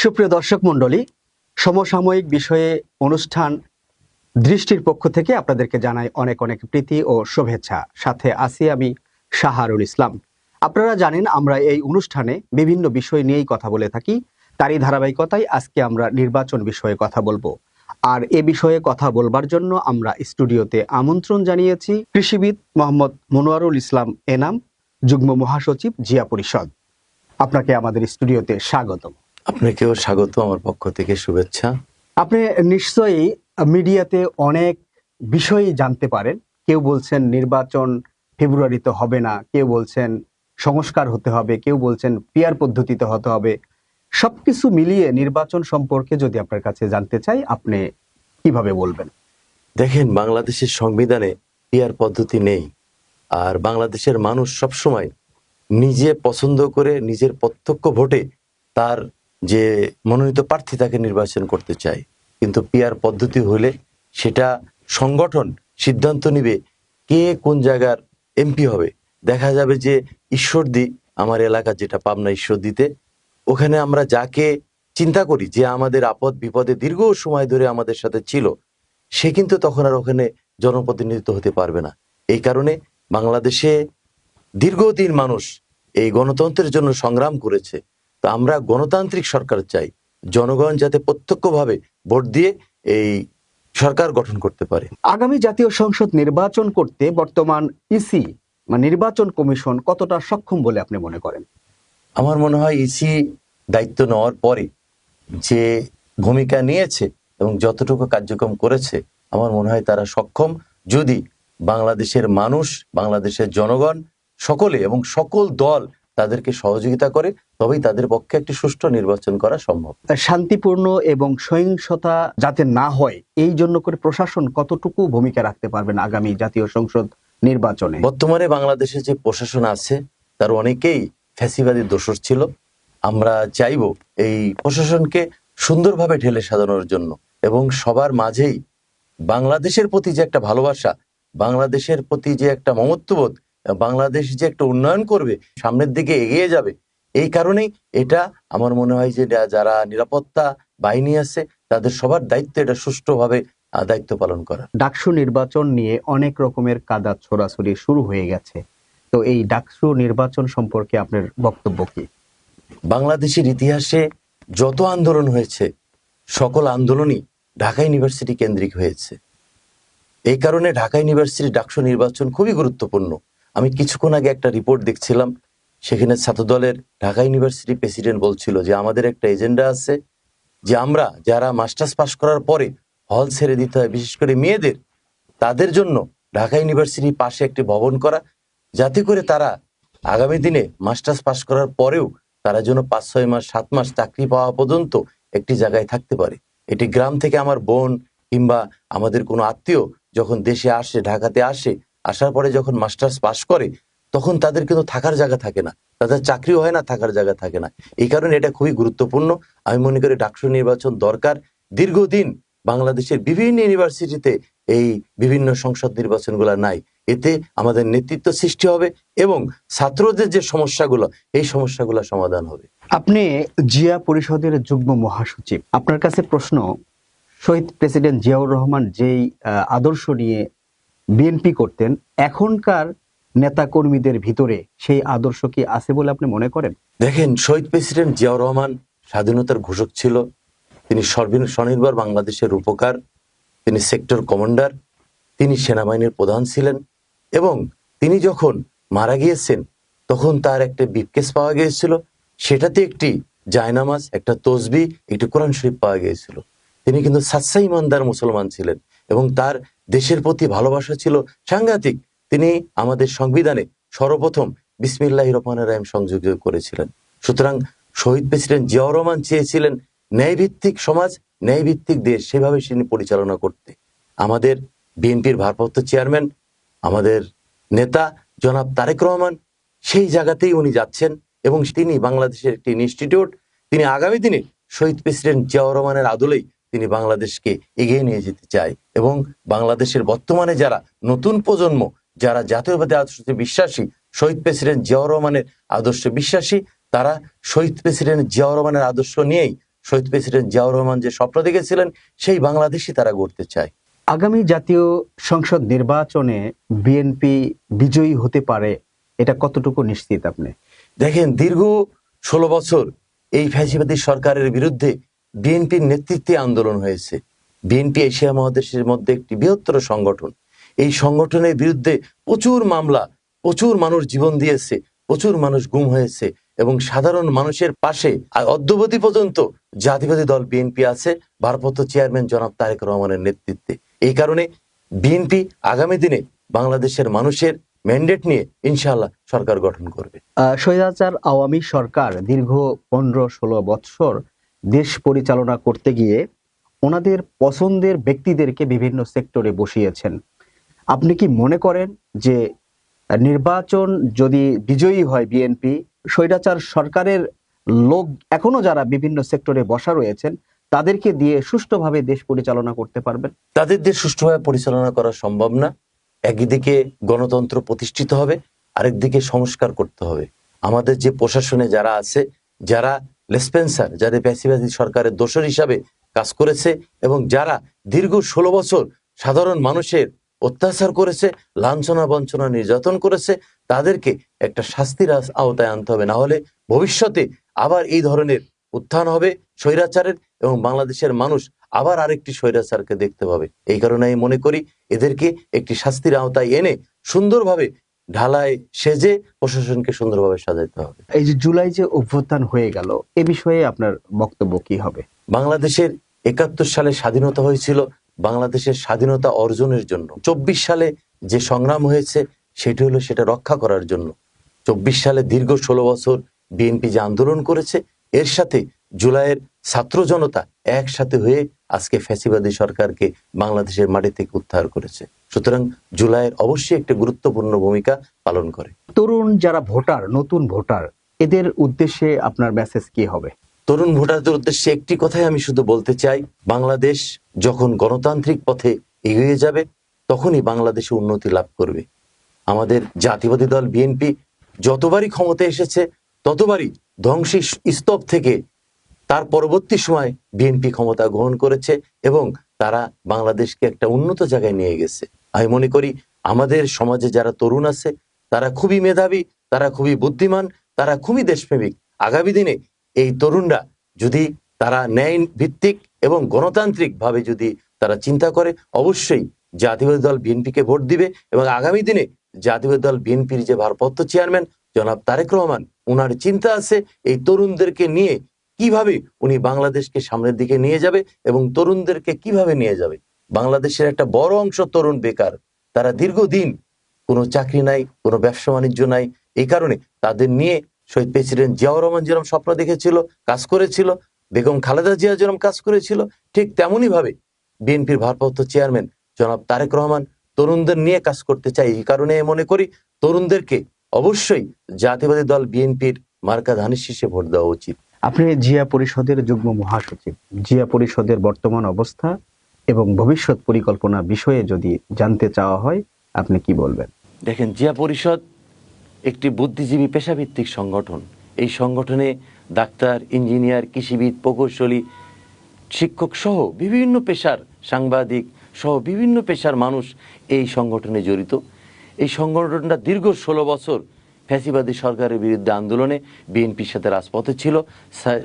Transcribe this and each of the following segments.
সুপ্রিয় দর্শক মণ্ডলী, সমসাময়িক বিষয়ে অনুষ্ঠান দৃষ্টির পক্ষ থেকে আপনাদেরকে জানাই অনেক অনেক প্রীতি ও শুভেচ্ছা। সাথে আছি আমি শাহারুল ইসলাম। আপনারা জানেন আমরা এই অনুষ্ঠানে বিভিন্ন বিষয় নিয়েই কথা বলে থাকি। তারই ধারাবাহিকতায় আজকে আমরা নির্বাচন বিষয়ে কথা বলবো। আর এ বিষয়ে কথা বলবার জন্য আমরা স্টুডিওতে আমন্ত্রণ জানিয়েছি কৃষিবিদ মোহাম্মদ মনোয়ারুল ইসলাম এনাম, যুগ্ম মহাসচিব, জিয়া পরিষদ। আপনাকে আমাদের স্টুডিওতে স্বাগতম। আপনাকেও স্বাগত আমার পক্ষ থেকে, শুভেচ্ছা। আপনি নিশ্চয়ই মিডিয়াতে অনেক বিষয় জানতে পারেন। কেউ বলছেন নির্বাচন ফেব্রুয়ারিতে হবে না, কেউ বলছেন সংস্কার হতে হবে, কেউ বলছেন পিয়ার পদ্ধতিতে হতে হবে। সবকিছু মিলিয়ে নির্বাচন সম্পর্কে যদি আপনার কাছে জানতে চাই, আপনি কিভাবে বলবেন? দেখেন, বাংলাদেশের সংবিধানে পিয়ার পদ্ধতি নেই। আর বাংলাদেশের মানুষ সবসময় নিজে পছন্দ করে নিজের প্রত্যক্ষ ভোটে তার যে মনোনীত প্রার্থী তাকে নির্বাচন করতে চায়। কিন্তু পিয়ার পদ্ধতি হলে সেটা সংগঠন সিদ্ধান্ত নিবে কে কোন জায়গার এমপি হবে। দেখা যাবে যে ঈশ্বরদী, আমার এলাকা যেটা পাবনা ঈশ্বরদীতে, ওখানে আমরা যাকে চিন্তা করি যে আমাদের আপদ বিপদে দীর্ঘ সময় ধরে আমাদের সাথে ছিল, সে কিন্তু তখন আর ওখানে জনপ্রতিনিধিত্ব হতে পারবে না। এই কারণে বাংলাদেশে দীর্ঘদিন মানুষ এই গণতন্ত্রের জন্য সংগ্রাম করেছে। তো আমরা গণতান্ত্রিক সরকার চাই, জনগণ যাতে প্রত্যক্ষভাবে ভোট দিয়ে এই সরকার গঠন করতে পারে। আগামী জাতীয় সংসদ নির্বাচন করতে বর্তমান ইসি নির্বাচন কমিশন কতটা সক্ষম বলে আপনি মনে করেন? আমার মনে হয় ইসি দায়িত্ব নেওয়ার পরে যে ভূমিকা নিয়েছে এবং যতটুকু কার্যক্রম করেছে, আমার মনে হয় তারা সক্ষম। যদি বাংলাদেশের মানুষ, বাংলাদেশের জনগণ সকলে এবং সকল দল তাদেরকে সহযোগিতা করে, তবেই তাদের পক্ষে একটি সুষ্ঠু নির্বাচন করা সম্ভব। শান্তিপূর্ণ এবং সহিংসতা যাতে না হয়, এই জন্য করে প্রশাসন কতটুকু ভূমিকা রাখতে পারবেন আগামী জাতীয় সংসদ নির্বাচনে? বর্তমানে বাংলাদেশে যে প্রশাসন আছে তার অনেকেই ফ্যাসিবাদী দোসর ছিল। আমরা চাইব এই প্রশাসনকে সুন্দরভাবে ঢেলে সাজানোর জন্য এবং সবার মাঝেই বাংলাদেশের প্রতি যে একটা ভালোবাসা, বাংলাদেশের প্রতি যে একটা মমত্ববোধ, বাংলাদেশ যে একটা উন্নয়ন করবে, সামনের দিকে এগিয়ে যাবে, এই কারণেই এটা আমার মনে হয় যে যারা নিরাপত্তা বাহিনী আছে তাদের সবার দায়িত্ব এটা সুষ্ঠুভাবে দায়িত্ব পালন করা। ডাকসু নির্বাচন নিয়ে অনেক রকমের কাদা ছোড়াছড়ি শুরু হয়ে গেছে। তো এই ডাকসু নির্বাচন সম্পর্কে আপনার বক্তব্য কি? বাংলাদেশের ইতিহাসে যত আন্দোলন হয়েছে, সকল আন্দোলনই ঢাকা ইউনিভার্সিটি কেন্দ্রিক হয়েছে। এই কারণে ঢাকা ইউনিভার্সিটি ডাকসু নির্বাচন খুবই গুরুত্বপূর্ণ। আমি কিছুক্ষণ আগে একটা রিপোর্ট দেখছিলাম, সেখানে ছাত্রদলের ঢাকা ইউনিভার্সিটি প্রেসিডেন্ট বলছিল যে আমাদের একটা এজেন্ডা আছে যে আমরা যারা মাস্টার্স পাস করার পরে হল ছেড়ে দিতে হয়, বিশেষ করে মেয়েদের, তাদের জন্য ঢাকা ইউনিভার্সিটির পাশে একটি ভবন করা, যাতে করে তারা আগামী দিনে মাস্টার্স পাস করার পরেও তারা যেন 5-6 মাস 7 মাস চাকরি পাওয়া পর্যন্ত একটি জায়গায় থাকতে পারে। এটি গ্রাম থেকে আমার বোন কিংবা আমাদের কোনো আত্মীয় যখন দেশে আসে, ঢাকাতে আসে, আসার পরে যখন মাস্টার্স পাস করে, তখন তাদের কিন্তু থাকার জায়গা থাকে না, তাদের চাকরিও হয় না, থাকার জায়গা থাকে না। এই কারণে এটা খুবই গুরুত্বপূর্ণ। আমি মনে করি ডাকসু নির্বাচন দরকার। দীর্ঘদিন বাংলাদেশের বিভিন্ন ইউনিভার্সিটিতে এই বিভিন্ন সংসদ নির্বাচনগুলো নাই। এতে আমাদের নেতৃত্ব সৃষ্টি হবে এবং ছাত্রদের যে সমস্যাগুলো, এই সমস্যাগুলো সমাধান হবে। আপনি জিয়া পরিষদের যুগ্ম মহাসচিব, আপনার কাছে প্রশ্ন, শহীদ প্রেসিডেন্ট জিয়াউর রহমান যেই আদর্শ নিয়ে বিএনপি করতেন, এখনকার নেতা কর্মীদের ভিতরে সেই আদর্শ কি আছে বলে আপনি মনে করেন? দেখেন, শহীদ প্রেসিডেন্ট জিয়াউর রহমান স্বাধীনতার ঘোষক ছিল। তিনি স্বনির্ভর বাংলাদেশের রূপকার, তিনি সেক্টর কমান্ডার, তিনি সেনাবাহিনীর প্রধান ছিলেন এবং তিনি যখন মারা গিয়েছেন তখন তার একটা ব্রিফকেস পাওয়া গিয়েছিল, সেটাতে একটি জায়নামাজ, একটা তসবি, একটি কোরআন শরীফ পাওয়া গিয়েছিল। তিনি কিন্তু সাচ্চা ইমানদার মুসলমান ছিলেন এবং তার দেশের প্রতি ভালোবাসা ছিল সাংঘাতিক। তিনি আমাদের সংবিধানে সর্বপ্রথম বিসমিল্লাহির রহমানির রহিম সংযোগ করেছিলেন। সুতরাং শহীদ প্রেসিডেন্ট জিয়াউর রহমান চেয়েছিলেন ন্যায়ভিত্তিক সমাজ, ন্যায়ভিত্তিক দেশ, সেভাবে তিনি পরিচালনা করতে। আমাদের বিএনপির ভারপ্রাপ্ত চেয়ারম্যান, আমাদের নেতা জনাব তারেক রহমান সেই জায়গাতেই উনি যাচ্ছেন এবং তিনি বাংলাদেশের একটি ইনস্টিটিউট, তিনি আগামী দিনে শহীদ প্রেসিডেন্ট জিয়াউর রহমানের আদলেই তিনি বাংলাদেশকে এগিয়ে নিয়ে যেতে চায় এবং বাংলাদেশের বর্তমানে যারা নতুন প্রজন্ম, যারা জাতীয়বাদী আদর্শে বিশ্বাসী, শহীদ প্রেসিডেন্ট জিয়াউর রহমানের আদর্শে বিশ্বাসী, তারা শহীদ প্রেসিডেন্ট জিয়াউর রহমানের আদর্শ নিয়েই শহীদ প্রেসিডেন্ট জিয়াউর রহমান যে স্বপ্ন দেখেছিলেন সেই বাংলাদেশই তারা গড়তে চায়। আগামী জাতীয় সংসদ নির্বাচনে বিএনপি বিজয়ী হতে পারে, এটা কতটুকু নিশ্চিত আপনি? দেখেন, দীর্ঘ 16 বছর এই ফ্যাসিবাদী সরকারের বিরুদ্ধে বিএনপির নেতৃত্বে আন্দোলন হয়েছে। বিএনপি এশিয়া মহাদেশের মধ্যে একটি বৃহত্তর সংগঠন। এই সংগঠনের বিরুদ্ধে প্রচুর মামলা, প্রচুর মানুষ জীবন দিয়েছে, প্রচুর মানুষ গুম হয়েছে এবং সাধারণ মানুষের পাশে অদ্যাবধি পর্যন্ত জাতীয়বাদী দল বিএনপি আছে ভারপ্রাপ্ত চেয়ারম্যান জনাব তারেক রহমানের নেতৃত্বে। এই কারণে বিএনপি আগামী দিনে বাংলাদেশের মানুষের ম্যান্ডেট নিয়ে ইনশাআল্লাহ সরকার গঠন করবে। স্বৈরাচার আওয়ামী সরকার দীর্ঘ 15-16 বৎসর দেশ পরিচালনা করতে গিয়ে ওনাদের পছন্দের ব্যক্তিদেরকে বিভিন্ন সেক্টরে বসিয়েছেন। আপনি কি মনে করেন যে নির্বাচন যদি বিজয়ী হয় বিএনপি, স্বৈরাচার সরকারের লোক এখনো যারা বিভিন্ন সেক্টরে বসা রয়েছেন তাদেরকে দিয়ে সুষ্ঠুভাবে দেশ পরিচালনা করতে পারবেন? তাদের দিয়ে সুষ্ঠুভাবে পরিচালনা করা সম্ভব না। একদিকে গণতন্ত্র প্রতিষ্ঠিত হবে, আরেকদিকে সংস্কার করতে হবে। আমাদের যে প্রশাসনে যারা আছে, যারা লেসপেন্সার, যাদের ফ্যাসিবাদী সরকারের দোসর হিসাবে কাজ করেছে এবং যারা দীর্ঘ 16 বছর সাধারণ মানুষের অত্যাচার করেছে, লাঞ্ছনা বঞ্চনা নির্যাতন করেছে, তাদেরকে একটা শাস্তির আওতায় আনতে হবে। না হলে ভবিষ্যতে আবার এই ধরনের উত্থান হবে স্বৈরাচারের এবং বাংলাদেশের মানুষ আবার আরেকটি স্বৈরাচারকে দেখতে পাবে। এই কারণে আমি মনে করি এদেরকে একটি শাস্তির আওতায় এনে সুন্দরভাবে ঢালায় সেজে প্রশাসনকে সুন্দরভাবে সাজাইতে হবে। এই যে জুলাই যে অভ্যুত্থান হয়ে গেল, এ বিষয়ে আপনার বক্তব্য কি হবে? বাংলাদেশের 71 সালে স্বাধীনতা হয়েছিল বাংলাদেশের স্বাধীনতা অর্জনের জন্য। 24 সালে যে সংগ্রাম হয়েছে সেটি হলো সেটা রক্ষা করার জন্য। 24 সালে দীর্ঘ 16 বছর বিএনপি যে আন্দোলন করেছে, এর সাথে জুলাইয়ের ছাত্র জনতা একসাথে হয়ে আজকে ফ্যাসিবাদী সরকারকে বাংলাদেশের মাটি থেকে উদ্ধার করেছে। সুতরাং জুলাইয়ের অবশ্যই একটা গুরুত্বপূর্ণ ভূমিকা পালন করে। তরুণ যারা ভোটার, নতুন ভোটার, এদের উদ্দেশ্যে আপনার মেসেজ কি হবে? তরুণ ভোটারদের উদ্দেশ্যে একটি কথাই আমি শুধু বলতে চাই, বাংলাদেশ যখন গণতান্ত্রিক পথে এগিয়ে যাবে তখনই বাংলাদেশে উন্নতি লাভ করবে। আমাদের জাতীয়বাদী দল বিএনপি যতবারই ক্ষমতায় এসেছে ততবারই ধ্বংসী স্তূপ থেকে তার পরবর্তী সময় বিএনপি ক্ষমতা গ্রহণ করেছে এবং তারা বাংলাদেশকে একটা উন্নত জায়গায় নিয়ে গেছে। আমি মনে করি আমাদের সমাজে যারা তরুণ আছে তারা খুবই মেধাবী, তারা খুবই বুদ্ধিমান, তারা খুবই দেশপ্রেমিক। আগামী দিনে এই তরুণরা যদি তারা ন্যায় ভিত্তিক এবং গণতান্ত্রিক ভাবে যদি তারা চিন্তা করে, অবশ্যই জাতীয়বাদী দল বিএনপিকে ভোট দিবে এবং আগামী দিনে জাতীয়বাদী দল বিএনপির যে ভারপ্রাপ্ত চেয়ারম্যান জনাব তারেক রহমান, উনার চিন্তা আছে এই তরুণদেরকে নিয়ে কিভাবে উনি বাংলাদেশকে সামনের দিকে নিয়ে যাবে এবং তরুণদেরকে কিভাবে নিয়ে যাবে। বাংলাদেশের একটা বড় অংশ তরুণ বেকার, তারা দীর্ঘদিন কোনো চাকরি নাই, কোনো ব্যবসা বাণিজ্য নাই। এই কারণে তাদের নিয়ে শহীদ প্রেসিডেন্ট জিয়াউর রহমান যেরকম স্বপ্ন দেখেছিল, কাজ করেছিল, বেগম খালেদা জিয়া যেরকম কাজ করেছিল, ঠিক তেমনই ভাবে বিএনপির ভারপ্রাপ্ত চেয়ারম্যান জনাব তারেক রহমান তরুণদের নিয়ে কাজ করতে চাই। এই কারণে মনে করি তরুণদেরকে অবশ্যই জাতীয়বাদী দল বিএনপির মার্কা ধানের শীষে ভোট দেওয়া উচিত। আপনি জিয়া পরিষদের যুগ্ম মহাসচিব, জিয়া পরিষদের বর্তমান অবস্থা এবং ভবিষ্যৎ পরিকল্পনা বিষয়ে যদি জানতে চাওয়া হয় আপনি কি বলবেন? দেখেন, জিয়া পরিষদ একটি বুদ্ধিজীবী পেশাভিত্তিক সংগঠন। এই সংগঠনে ডাক্তার, ইঞ্জিনিয়ার, কৃষিবিদ, প্রকৌশলী, শিক্ষক সহ বিভিন্ন পেশার, সাংবাদিক সহ বিভিন্ন পেশার মানুষ এই সংগঠনে জড়িত। এই সংগঠনটা দীর্ঘ 16 বছর ফ্যাসিবাদী সরকারের বিরুদ্ধে আন্দোলনে বিএনপির সাথে রাজপথে ছিল,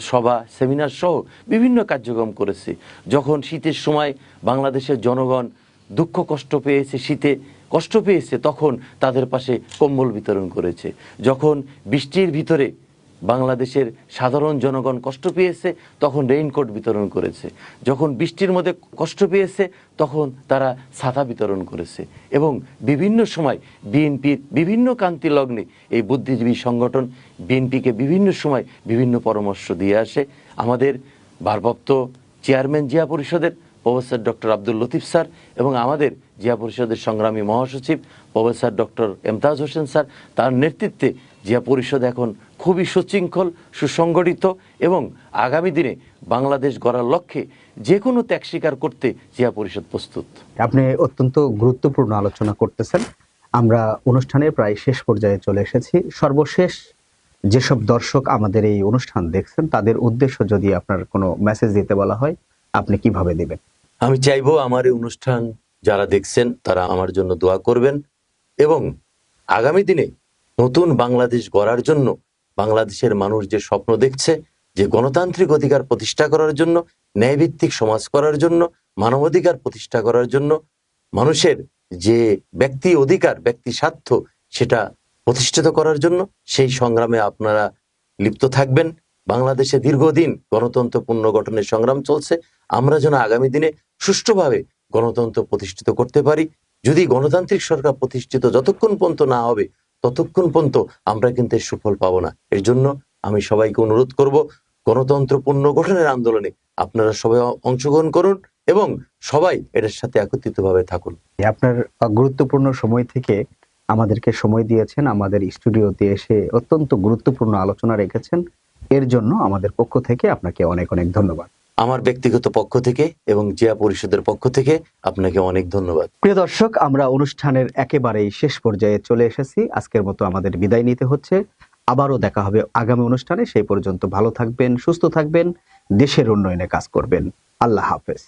সভা, সেমিনার সহ বিভিন্ন কার্যক্রম করেছে। যখন শীতের সময় বাংলাদেশের জনগণ দুঃখ কষ্ট পেয়েছে, শীতে কষ্ট পেয়েছে, তখন তাদের পাশে কম্বল বিতরণ করেছে। যখন বৃষ্টির ভিতরে বাংলাদেশের সাধারণ জনগণ কষ্ট পেয়েছে তখন রেইনকোট বিতরণ করেছে। যখন বৃষ্টির মধ্যে কষ্ট পেয়েছে তখন তারা ছাতা বিতরণ করেছে। এবং বিভিন্ন সময় বিএনপির বিভিন্ন কান্তি লগ্নে এই বুদ্ধিজীবী সংগঠন বিএনপিকে বিভিন্ন সময় বিভিন্ন পরামর্শ দিয়ে আসে। আমাদের ভারপ্রাপ্ত চেয়ারম্যান জিয়া পরিষদের professor doctor Abdul Latif sir এবং আমাদের জিয়া পরিষদের সংগ্রামী মহাসচিব professor doctor Emtaz Hossain sir, তার নেতৃত্বে জিয়া পরিষদ এখন খুবই সুশৃঙ্খল, সুসংগঠিত এবং আগামী দিনে বাংলাদেশ গড়ার লক্ষ্যে যে কোনো ত্যাগ স্বীকার করতে জিয়া পরিষদ প্রস্তুত। আপনি অত্যন্ত গুরুত্বপূর্ণ আলোচনা করতেছেন। আমরা অনুষ্ঠানে প্রায় শেষ পর্যায়ে চলে এসেছি। সর্বশেষ যেসব দর্শক আমাদের এই অনুষ্ঠান দেখছেন তাদের উদ্দেশ্য যদি আপনার কোনো মেসেজ দিতে বলা হয়, আপনি কিভাবে দিবেন? আমি চাইবো আমার এই অনুষ্ঠান যারা দেখছেন তারা আমার জন্য দোয়া করবেন এবং আগামী দিনে নতুন বাংলাদেশ গড়ার জন্য বাংলাদেশের মানুষ যে স্বপ্ন দেখছে, যে গণতান্ত্রিক অধিকার প্রতিষ্ঠা করার জন্য, ন্যায়ভিত্তিক সমাজ করার জন্য, মানবাধিকার প্রতিষ্ঠা করার জন্য, মানুষের যে ব্যক্তি অধিকার, ব্যক্তি স্বার্থ সেটা প্রতিষ্ঠিত করার জন্য সেই সংগ্রামে আপনারা লিপ্ত থাকবেন। বাংলাদেশে দীর্ঘদিন গণতন্ত্র পুনর্গঠনের সংগ্রাম চলছে। আমরা যেন আগামী দিনে সুষ্ঠুভাবে গণতন্ত্র প্রতিষ্ঠিত করতে পারি। যদি গণতান্ত্রিক সরকার প্রতিষ্ঠিত যতক্ষণ পর্যন্ত না হবে ততক্ষণ পর্যন্ত আমরা কিন্তু এর সুফল পাবো না। এর জন্য আমি সবাইকে অনুরোধ করব, গণতন্ত্র পুনর্গঠনের আন্দোলনে আপনারা সবাই অংশগ্রহণ করুন এবং সবাই এটার সাথে একত্রিতভাবে থাকুন। আপনার গুরুত্বপূর্ণ সময় থেকে আমাদেরকে সময় দিয়েছেন, আমাদের স্টুডিওতে এসে অত্যন্ত গুরুত্বপূর্ণ আলোচনা রেখেছেন। এর জন্য আমাদের পক্ষ থেকে আপনাকে অনেক অনেক ধন্যবাদ। আমার ব্যক্তিগত পক্ষ থেকে এবং জিয়া পরিষদের পক্ষ থেকে আপনাকে অনেক ধন্যবাদ। প্রিয় দর্শক, আমরা অনুষ্ঠানের একেবারেই শেষ পর্যায়ে চলে এসেছি। আজকের মতো আমাদের বিদায় নিতে হচ্ছে। আবারও দেখা হবে আগামী অনুষ্ঠানে। সেই পর্যন্ত ভালো থাকবেন, সুস্থ থাকবেন, দেশের উন্নয়নে কাজ করবেন। আল্লাহ হাফেজ।